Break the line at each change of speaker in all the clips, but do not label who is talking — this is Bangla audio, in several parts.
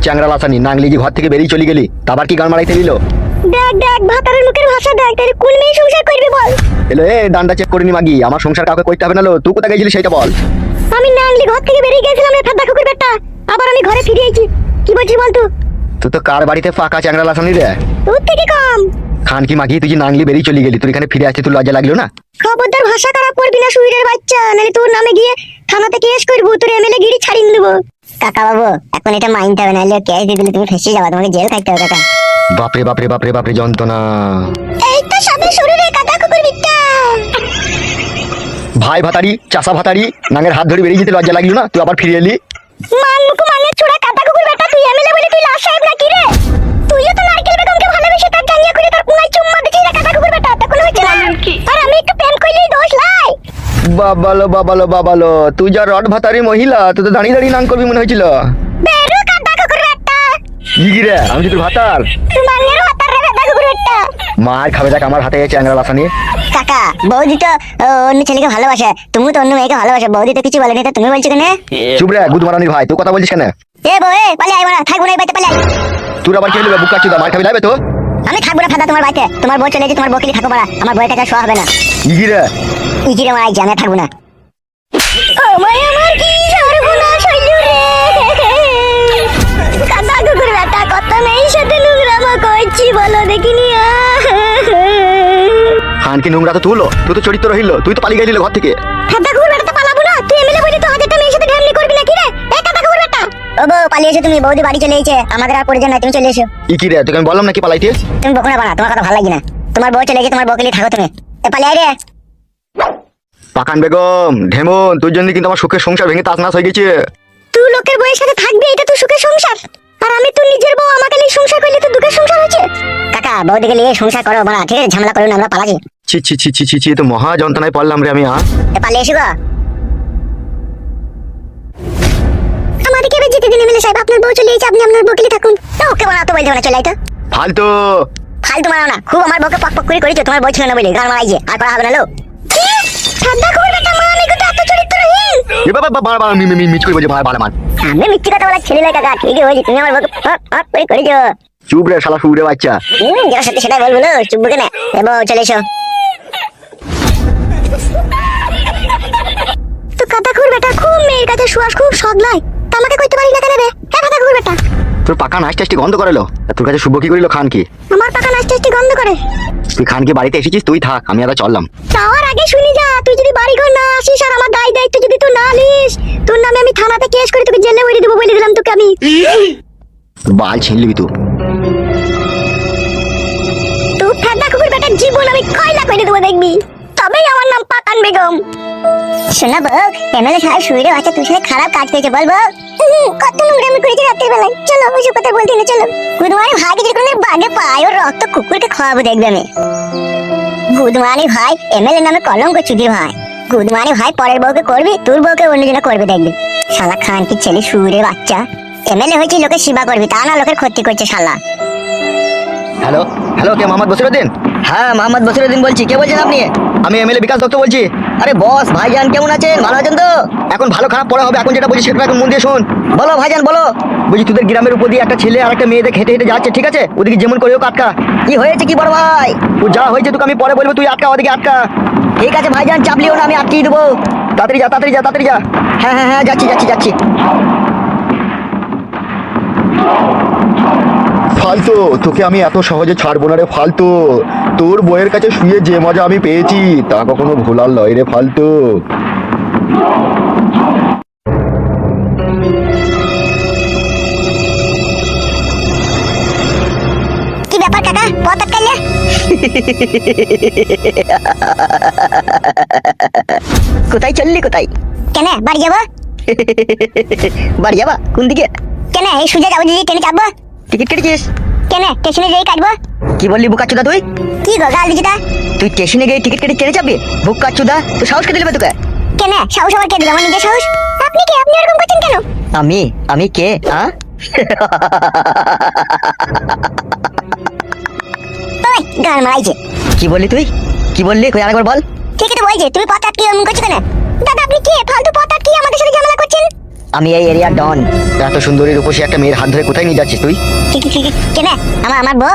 চ্যাংরা লাসানি নাংলি যে ঘর থেকে বেরিয়ে চলে গেলি, তারপর কি গান মারাইতে দিল?
দেখ দেখ ভাতারের মুখের ভাষা দেখ, তাই কোন মেয়ে সংসার করবি বল?
এলো এ ডান্ডা চেক করিনি মাগি, আমার সংসার কাউকে করতে হবে না। লো তুই কোথায় গেছিলি সেটা বল।
আমি নাংলি ঘর থেকে বেরিয়ে গেছিলাম রে ফাদা কুকুর বেটা, আবার আমি ঘরে ফিরে আইছি। কি বলছিস বল তুই?
তুই তো কার বাড়িতে ফাঁকা চ্যাংরা লাসানি রে?
তোর থেকে কম।
খান কি মাগি, তুই যে নাংলি বেরিয়ে চলে গেলি, তুই এখানে ফিরে আসছিস, তুই লজ্জা লাগলো না?
খবরদার ভাষা খারাপ করবি না সুইরের বাচ্চা, নালে তোর নামে গিয়ে থানাতে কেস করব, তোর এমএলএ গিরি ছাড়িয়ে দেবো। কাকা বাবু এখন এটা মাইনতে হবে, নাহলে কেস দিয়ে দিলে তুমি ফেঁসে যাবে, তোমাকে জেল খাইতে হবে কাকা।
বাপরে বাপরে বাপরে বাপরে যন্ত্রণা।
এই তো সবে শুরু রে কাদা কুকুর বিট্টা।
ভাই ভাতারি চাষা ভাতারি নাঙের হাত ধরে বেরিয়ে যেতে লজ্জা লাগলো না? তুই আবার ফিরে এলি।
মান মুকু মানের চূড়া কাদা কুকুর বেটা, তুই এমএলএ বলে তুই লাশ সাহেব নাকি রে? তুইও তো নারকেল বেগমকে ভালোবেসে তার জাঙ্গিয়া করে তার পুঙ্গায় চুম্মা দিছিস রে কাদা কুকুর বেটা, তখন হচ্ছে না? আর আমি একটু প্রেম কইলেই দোষ লাই।
বাবালো বাবালো বাবালো, তুই যা রড ভাতারি মহিলা, তুই তো দাঁড়িয়ে দাঁড়িয়ে নাং করবি মনে হয়েছিল।
বেরো কাদা কুকুর বেটা।
কি রে আমি যে তোর ভাতার?
মানের হাতার রে কাদা কুকুর বেটা।
মার খাবে দেখ আমার হাতে চ্যাংরা লাসানি।
কাকা বৌদি তো অন্য ছেলেকে ভালোবাসে, তুমি তো অন্য মেয়েকে ভালোবাসো, বৌদি তো কিছু বলেনি, তো তুমি বলছো কেন?
চুপ রে গুদ মারানির ভাই, তুই কথা বলছিস কেন?
এ বউ এ পালে আই মারা, থাকবো না এই বাড়িতে, পালে আই।
তুই আবার কি হলো? বুক কাচ্ছি মার খাবি যাবে তো?
আমি থাকবো না ফাদা তোমার বাড়িতে, তোমার বউ চলে যে তোমার বউকে থাকো পারা, আমার বউয়ের কাছে শোয়া হবে না।
কি রে
ইজিরে মারাই যে আমি থাকবো না। ও মাই আমার কি সর্বনাশ হইল রে। কাদা কুকুর বেটা কত মেয়ের সাথে নোংরামো করছি বলো দেখিনি।
খান কি নোংরা তো তুলো, তুই তো চরিত্র রহিল, তুই তো পালিয়ে গেলি ঘর থেকে।
কাদা কুকুর বেটা তো পালাবো না, তুই এমএলএ বলি তো হাজারটা মেয়ের সাথে ঢ্যামলি করবি নাকি রে? এ কাদা কুকুর বেটা। ও বউ পালিয়ে এসো তুমি, বৌদি বাড়ি চলে এসেছে, আমাদের আর প্রয়োজন নাই, তুমি চলে এসো।
কি রে তোকে আমি বললাম নাকি পালাইতে?
তুমি বকুনা বানা, তোমার কথা ভালো লাগে না, তোমার বউ চলে গেছে, তোমার বউকে নিয়ে থাকো তুমি। এ পালিয়ে আয় রে।
পাকান বেগম ঢেমন, তোর জন্য কিন্তু আমার সুখের সংসার ভেঙে তাসনাস হয়ে গেছে।
তুই লোকের বউয়ের সাথে থাকবি, এটা তুই সুখের সংসার? আর আমি তুই নিজের বউ, আমাকে নিয়ে সংসার করলে তুই দুঃখের সংসার হচ্ছে। কাকা বউদিকে নিয়ে সংসার করো বাড়া, ঠিক আছে? ঝামেলা করুন, আমরা পালাছি।
ছি ছি ছি ছি ছি ছি, তো মহা যন্ত্রণায় পড়লাম রে আমি।
এ পালিয়ে এসো গো। আমাদেরকে এবার যেতে দিন এমএলএ সাহেব, আপনার বউ চলে এসেছে, আপনি আপনার বউকে নিয়ে থাকুন। তো ওকে বানা তো বলতে না, চলে আই তো।
ফালতু
ফালতু মারাও না, খুব আমার বউকে পক পক করে করেছো, তোমার বউ ছিল না বলে গান মারাইছে, আর করা হবে না লো। কি ঠান্ডা খবর বেটা, মা আমি কিন্তু এত চরিত্রহীন।
এ বাবা বাবা বাবা মিচ করে বলছে ভাই ভালো মান।
আমি মিথ্যে কথা বলা ছেলে কাকা, ঠিকই হয়েছে, তুমি আমার বউকে পক পক করে করেছো।
চুপ রে শালা শুয়ে বাচ্চা।
যেটা সত্যি সেটাই বলবো লো, চুপ কেন? এ বউ চলে এসো। তো কাদা খুর বেটা খুব মেয়ের কাছে শুয়াস, খুব সদলাই, তা আমাকে কইতে পারি না কেন রে? হ্যাঁ কাদা খুর বেটা,
তোর পাকা নাচ টাচটি গন্ধ করেলো, তোর কাছে শুভ কি করিল? খান কি
আমার পাকা নাচ টেস্টি গন্ধ করে?
তুই খান কি বাড়িতে এসেছিস, তুই থাক, আমি আবার চললাম।
যাওয়ার আগে শুনি যা, তুই যদি বাড়ি ঘর না আসিস আর আমার দায় দায়িত্ব যদি তুই না নিস, তোর নামে আমি থানাতে কেস করে তোকে জেলে উড়িয়ে দেবো বলে দিলাম তোকে আমি।
বাল ছিনলিবি তুই।
তুই ফেদা কুকুর বেটার জীবন আমি কয়লা করে দেবো দেখবি, তবেই আমার নাম পাকান বেগম। শোনা বউ, এমএলএ সাহেব শুয়ে আছে, তুই সাথে খারাপ কাজ করেছে বল বউ। কত নোংরামি করেছে রাতের বেলায়, চলো ওইসব কথা বলতে না, চলো। গুদমানি ভাইকে যদি কোনো বাগে পায়, ওর রক্ত কুকুরকে খাওয়াবো দেখবে আমি। গুদমানি ভাই এমএলএ নামে কলঙ্ক চুদি ভাই। গুদমানি ভাই পরের বউকে করবি, তোর বউকে অন্যজনে করবে দেখবি। শালা খান কি ছেলে শুয়ে বাচ্চা, এমএলএ হয়েছে লোকের সেবা করবি, তা না লোকের ক্ষতি করছে শালা।
হ্যালো হ্যালো, কে মোহাম্মদ বসিরউদ্দিন?
হ্যাঁ মোহাম্মদ বসিরউদ্দিন বলছি, কে বলছেন আপনি?
আমি এমএলএ বিকাশ দত্ত বলছি।
আরে বস ভাইজান কেমন আছেন, ভালো আছেন তো?
এখন ভালো খারাপ পড়া হবে, এখন যেটা বলছি সেটা এখন মন দিয়ে শোন।
বলো ভাইজান বলো।
বলছি তোদের গ্রামের উপর দিয়ে একটা ছেলে আর একটা মেয়েদের হেঁটে হেঁটে যাচ্ছে, ঠিক আছে? ওদিকে যেমন করে হোক আটকা।
কি হয়েছে কি বড় ভাই?
ও যা হয়েছে তোকে আমি পরে বলবো, তুই আটকা, ওদিকে আটকা।
ঠিক আছে ভাইজান, চাপলিও না, আমি আটকিয়ে দেবো।
তাড়াতাড়ি যা তাড়াতাড়ি যা তাড়াতাড়ি যা।
হ্যাঁ হ্যাঁ হ্যাঁ, যাচ্ছি যাচ্ছি যাচ্ছি।
ফালতু, তোকে আমি এত সহজে ছাড়বো না রে ফালতু। তোর বইয়ের কাছে শুয়ে যে মজা আমি পেয়েছি তা কখনো ভোলার লয় রে ফালতু।
কি ব্যাপার কাকা, পথ আটকাইলে?
কোথায় চললি কোথায়?
কেন বাড়ি যাবো?
বাড়ি যাবা? কোন দিকে?
কেন এই সুজা যাবো, দিদি ট্রেনে চাপবো।
টিকিট কেটেছিস?
কেন স্টেশনে যেই কাটবো।
কি বললি বুকাচুদা তুই?
কি গো গাল দিছিটা?
তুই স্টেশনে গিয়ে টিকিট কেটে ট্রেনে চাপবি? বুকাচুদা তুই সাহস কে দিলি তোকে?
কেন সাহস আমার কে দিল? আমার নিজের সাহস। আপনি কি, আপনি এরকম করছেন কেন?
আমি আমি কে? হ্যাঁ
ওই গান মারাইছে।
কি বললি তুই? কি বললি কই আরেকবার বল।
ঠিকই তো বলছে, তুমি পথ আটকিয়ে এমন করছো কেন? দাদা আপনি কে? ফালতু পথ আটকিয়ে আমাদের সাথে ঝামেলা করছেন।
আমি এই এরিয়া ডন।
এত সুন্দরী রূপসী একটা মেয়ের হাত ধরে কোথায় নিয়ে যাচ্ছিস তুই?
কেন? আমার বউ।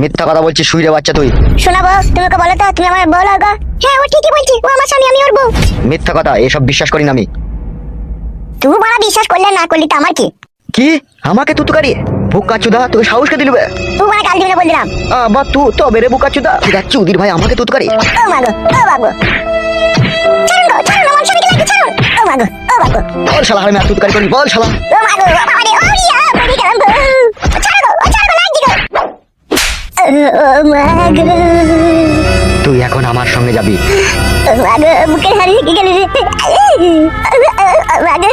মিথ্যা কথা বলছিস, শুইরে বাচ্চা তুই।
শোনা বউ, তুমি ওকে বলো তো তুমি আমার বউ লাগো। হ্যাঁ ও ঠিকই বলছি, ও আমার স্বামী, আমি ওর বউ।
মিথ্যা কথা, এসব বিশ্বাস করি না আমি।
তুই বড় বিশ্বাস করলে না করলি তো আমার কি?
কি আমাকে তুতুকারি? বুকা চুদা, তোকে সাহসকে দিলবে?
তুই বড় গাল দিবি না বলে দিলাম।
বা তুই তো বেরে বুকা চুদা। ঠিক আছে উদির ভাই আমাকে তুতুকারি।
ও মাগো, ও বাগো। ছাড়ুন গো, ছাড়ুন আমার স্বামীকে লাগবে, ছাড়ুন। ও মাগো, ও বাগো।
বল শালা, আমি আর তুতুকারি করি, বল শালা।
ও মাগো, ও বাবা রে, ও রিয়া, মরি গেলাম গো। ছাড়ো গো, লাগছি গো। ও মাগো।
তুই এখন আমার সঙ্গে যাবি।
ও মাগো, বুকের হাড় লেগে গেল রে। ও মাগো।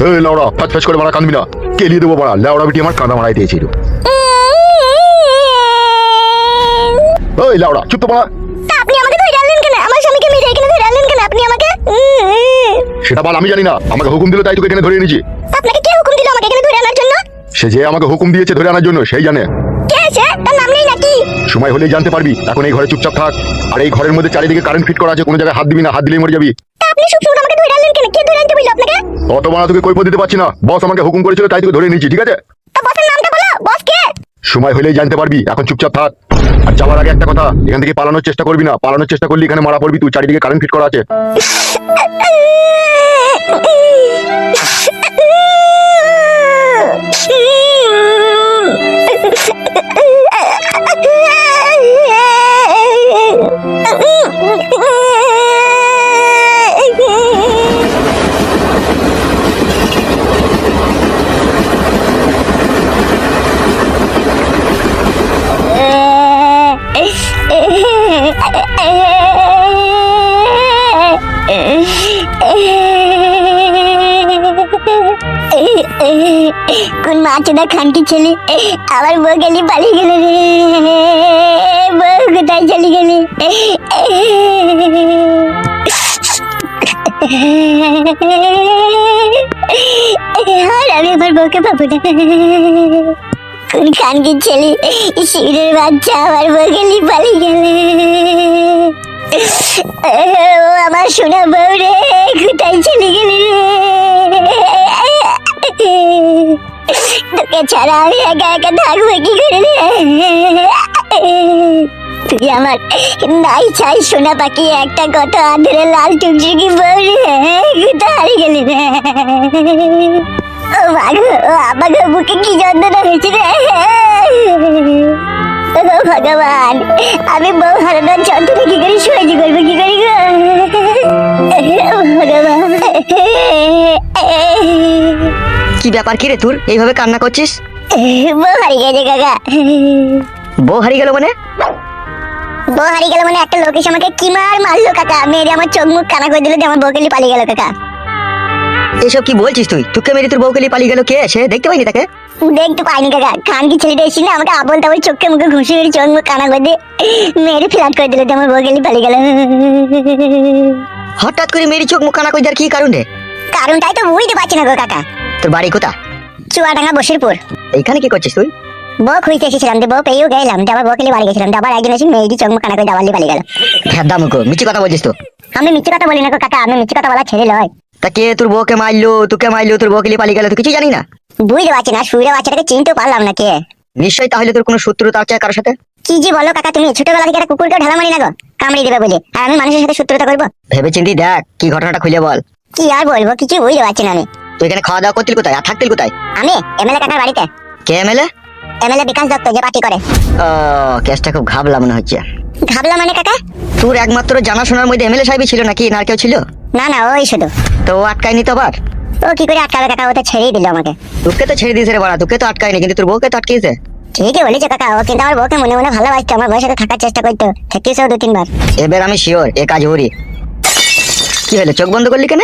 এই লাউড়া, ফাচ করে মারা কাঁদবি না। কেলিয়ে দেবো মারা, লাউড়া বিটি আমার কাঁদা মারাই দিয়েছিল। ওই লাউড়া, চুপ তো মারা।
আপনি আমাকে ধরে আনলেন কেন? আমার স্বামীকে মেরে এখানে ধরে আনলেন কেন আপনি আমাকে?
সেটা বল, আমি জানি না। আমাকে হুকুম দিল তাই তোকে এখানে ধরে এনেছি।
আপনাকে কে হুকুম দিল আমাকে এখানে ধরে আনার জন্য?
সে যে আমাকে হুকুম দিয়েছে ধরে আনার জন্য সেই জানে।
কে সে? তার নাম নেই নাকি?
সময় হলেই জানতে পারবি। এখন এই ঘরে চুপচাপ থাক। আর এই ঘরের মধ্যে চারিদিকে কারেন্ট ফিট করা আছে, কোনো জায়গায় হাত দিবি না, হাত দিলেই মরে যাবি।
তা আপনি সবসময় আমাকে ধরে আনলেন কেন? কে ধরে আনতে বলল আপনাকে?
অত মানা তোকে কৈফিয়ত দিতে পারছি না। বস আমাকে হুকুম করেছিল তাই তোকে ধরে নিয়েছি, ঠিক আছে?
তা বসের নামটা বলো, বস কে?
সময় হলেই জানতে পারবি, এখন চুপচাপ থাক। আর যাওয়ার আগে একটা কথা, এখান থেকে পালানোর চেষ্টা করবি না। পালানোর চেষ্টা করলে এখানে মারা পড়বি তুই, চারিদিকে কারেন্ট ফিট করা আছে।
কোন মাছটা খানকি ছেলে আমার বউ গেলি পালিয়ে গেল রে। বউ কোথায় চলে গেলি? আর আমি আমার বউকে পাবো না। কোন খানকি ছেলে, শিউরের বাচ্চা, আমার বউ গেলি পালিয়ে গেলে। ও আমার সোনা বউ রে, কোথায় চলে গেলি রে? তোকে ছাড়া আমি একা একা থাকবো কি করে রে? তুই আমার নাই চাই সোনা পাখি, একটা কত আদরে লাল টুকটুকি বউ রে, কোথায় হারিয়ে গেলি রে? ও মাগো, আমাকে বুকে কি যন্ত্রণা হয়েছে রে? ও ভগবান, আমি বউ হারানোর যন্ত্রণা কি করে সহ্য করবো, কি করি গো ভগবান?
কি ব্যাপার, কি রে তোর এইভাবে কান্না করছিস?
বউ হারিয়ে গেছে কাকা।
বউ হারিয়ে গেল মানে?
বউ হারিয়ে গেল মানে একটা লোক এসে আমাকে কি মারলো কাকা, মেরে আমার চোখ মুখ কানা করে দিল যে আমার বউকে নিয়ে পালিয়ে গেল কাকা।
এসব কি বলছিস তুই? তোকে মেরে তোর বউকে নিয়ে পালিয়ে গেল কে? সে দেখতে পাইনি তাকে?
দেখতে পাইনি কাকা, খানকি ছেলেটা এসে না আমাকে আবল তাবল চোখে মুখে ঘুষি মেরে চোখ মুখ কানা করে দিয়ে মেরে ফ্ল্যাট করে দিল যে আমার বউকে নিয়ে পালিয়ে গেল।
হঠাৎ করে মেরি চোখ মুখ কানা করে দেওয়ার কি কারণে?
কারণটাই তো বুঝতে পারছি না গো কাকা।
তোর বাড়ি কোথা?
চুয়াডাঙ্গা বসিরপুর।
এইখানে কি করছিস তুই?
বউ খুঁজতে এসেছিলাম, বউ পেয়েও গেলাম, আবার বউকে নিয়ে বাড়ি গেছিলাম, আবার একদিন এসে মেয়েটি চোখ মুখ কানা করে দাবার নিয়ে পালিয়ে গেল।
হ্যাঁ দামুকো, মিছি কথা বলছিস তো?
আমি মিথ্যে কথা বলি না গো কাকা, আমি মিথ্যে কথা বলা ছেড়ে লয়।
তা কে তোর বউকে মারলো, তোকে মারলো, তোর বউকে নিয়ে পালিয়ে গেল, তুই কিছু জানি না?
বুঝতে পারছি না, শুয়ে বাচ্চাটাকে চিনতেও পারলাম না কে।
নিশ্চয়ই তাহলে তোর কোনো শত্রুতা আছে কারোর সাথে?
কি যে বলো কাকা তুমি, ছোটবেলা থেকে একটা কুকুরকে ঢালা মারি না গো, কামড়ে দেবে বলে, আর আমি মানুষের সাথে শত্রুতা করবো?
ভেবে চিন্তি দেখ, কি ঘটনাটা খুলে বল।
কি আর বলবো, কিছু বুঝতে পারছি না আমি।
তুই এখানে খাওয়া দাওয়া করতিল কোথায় আর থাকতিল কোথায়?
আমি এমএলএ কাকার বাড়িতে।
কে এমএলএ?
এমএলএ বিকাশ দত্ত, যে পার্টি করে।
ও, কেসটা খুব ঘাবলা মনে হচ্ছে।
ঘাবলা মানে কাকা?
তোর একমাত্র জানাশোনার মধ্যে এমএলএ সাহেবই ছিল নাকি, না আর কেউ ছিল?
না না, ওই শুধু।
তো ও আটকায়নি তো আবার?
ও কি করে আটকাবে কাকা, ও তো ছেড়েই দিল আমাকে।
তোকে তো ছেড়ে দিয়েছে রে বাড়া, তোকে তো আটকায়নি, কিন্তু তোর বউকে তো আটকেছে।
ঠিকই বলেছো কাকা, ও কিন্তু আমার বউকে মনে মনে ভালোবাসতো, আমার বউয়ের সাথে থাকার চেষ্টা করতো, থেকেছেও 2-3 বার।
এবার আমি শিওর এ কাজ হরি। কি হলো, চোখ বন্ধ করলি কেন?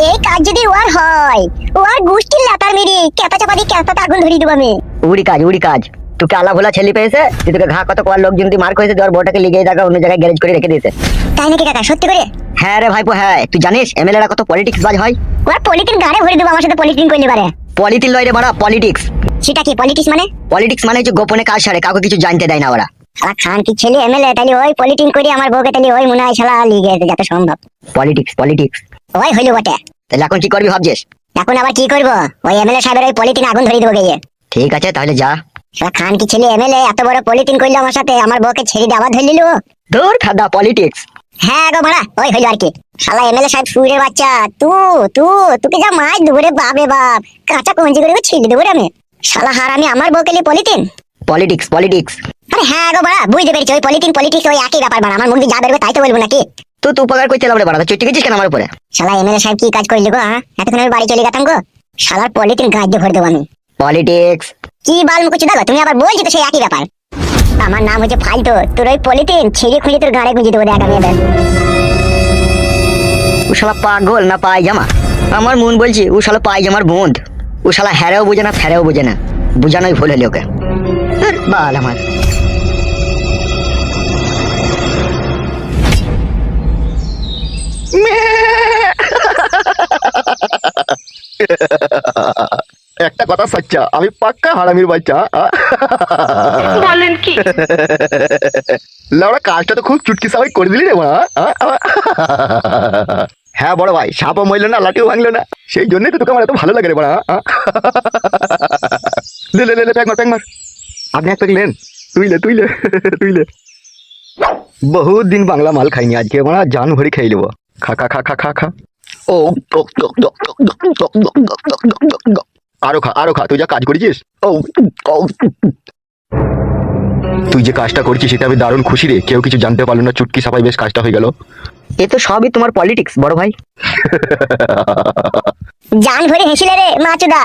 এই কাজ যদি ওর হয়, ওর গোষ্ঠীর লাতার মেরে ক্যাপা চাপা দিয়ে ক্যাপাতে আগুন ধরিয়ে দেবো আমি।
উড়ি কাজ, উড়ি কাজ। তোকে আলা ভোলা ছেলে পেয়েছে, তুই তোকে ঘা কত কোয়ার লোকজন তুই মার করেছে, তোর বউটাকে লিগেই দেখা অন্য জায়গায় গ্যারেজ করে রেখে দিয়েছে।
তাই নাকি কাকা, সত্যি করে?
হ্যাঁ রে ভাইপো হ্যাঁ, তুই জানিস এমএলএরা কত পলিটিক্স বাজ হয়?
ওর পলিটিন গাড়ে ভরে দেবো, আমার সাথে পলিটিন করলে পারে।
পলিটিক্স লয় রে বাড়া, পলিটিক্স।
সেটা কি পলিটিক্স মানে?
পলিটিক্স মানে হচ্ছে গোপনে কাজ সারে, কাউকে কিছু জানতে দেয় না ওরা।
শালা খান কি ছেলে এমএলএ, তাহলে ওই পলিটিক্স করে আমার বউকে তাহলে ওই মনে হয় শালা লিগে যত সম্ভব।
Politics politics.
ওই হইলো বটে।
তাহলে এখন কি করবি ভাবছিস?
এখন আবার কি করবো, ওই এমএলএ সাহেবের ওই পলিটিন আগুন ধরিয়ে দেবো গিয়ে।
ঠিক আছে তাহলে যা।
শালা খান কি ছেলে এমএলএ এত বড় পলিটিন করলো আমার সাথে, আমার বউকে ছেড়ে দিয়ে আবার ধরে নিল।
দূর খাদা পলিটিক্স।
হ্যাঁ গো ভাড়া, ওই হইলো আর কি। শালা এমএলএ সাহেব সুরের বাচ্চা, তোকে যা মাছ দেবো রে বাপরে বাপ, কাঁচা কঞ্জি করে ছিঁড়ে দেবো রে আমি। শালা হার আমি আমার বউকে নিয়ে পলিটিন।
Politics politics.
আরে হ্যাঁ গো ভাড়া, বুঝতে পেরেছি, ওই পলিটিন পলিটিক্স ওই একই ব্যাপার বাড়া, আমার মুখ দিয়ে যা বেরোবে তাই তো বলবো নাকি।
তুই উপকার করতে লাভ রে বাড়া, চুটি গেছিস কেন আমার উপরে?
শালা এমএলএ সাহেব কি কাজ করলি গো, হ্যাঁ এতক্ষণ আমি বাড়ি চলে গেতাম গো। শালার পলিটিন গাছ দিয়ে ভরে দেবো আমি।
পলিটিক্স।
কি বাল মুকুচু দেখো, তুমি আবার বলছো তো সেই একই ব্যাপার। আমার নাম হচ্ছে ফালতু, তোর ওই পলিটিন ছিঁড়ে খুঁড়ে তোর গাড়ে গুঁজে দেবো দেখ আমি এবার।
ও শালা পাগল না পায়জামা? আমার মন বলছি ও শালা পায়জামার বন্ধ। ও শালা হ্যারেও বোঝে না ফেরেও বোঝে না, বুঝানোই ভুল হলি ওকে। বাল আমার।
একটা কথা সচ্চা, আমি পাক্কা হারামির বাচ্চা।
বলেন কি?
লাউড়া কাজটা তো খুব চুটকি সাবাই করে দিলি রে মা। হ্যাঁ বড় ভাই, সাপও মরলো না, লাঠিও ভাঙলো না, সেই জন্যই তো তোকে আমার এত ভালো লাগে রে বড়া। লে লে লে প্যাক মার। আপনি এক প্যাক নেন, তুইলে। বহুত দিন বাংলা মাল খাইনি, আজকে আমরা জান ভরি খাই নেবো। খা খা খা খা খা খা। ও আরো খা, তুই যা কাজ করেছিস। ও তুই যে কাজটা করছিস সেটা আমি দারুণ খুশি রে, কেউ কিছু জানতে পারলো না, চুটকি সাফাই বেশ কাজটা হয়ে গেল।
এ তো সবই তোমার পলিটিক্স বড় ভাই।
জান ভরে হেসিলে রে মাচুদা।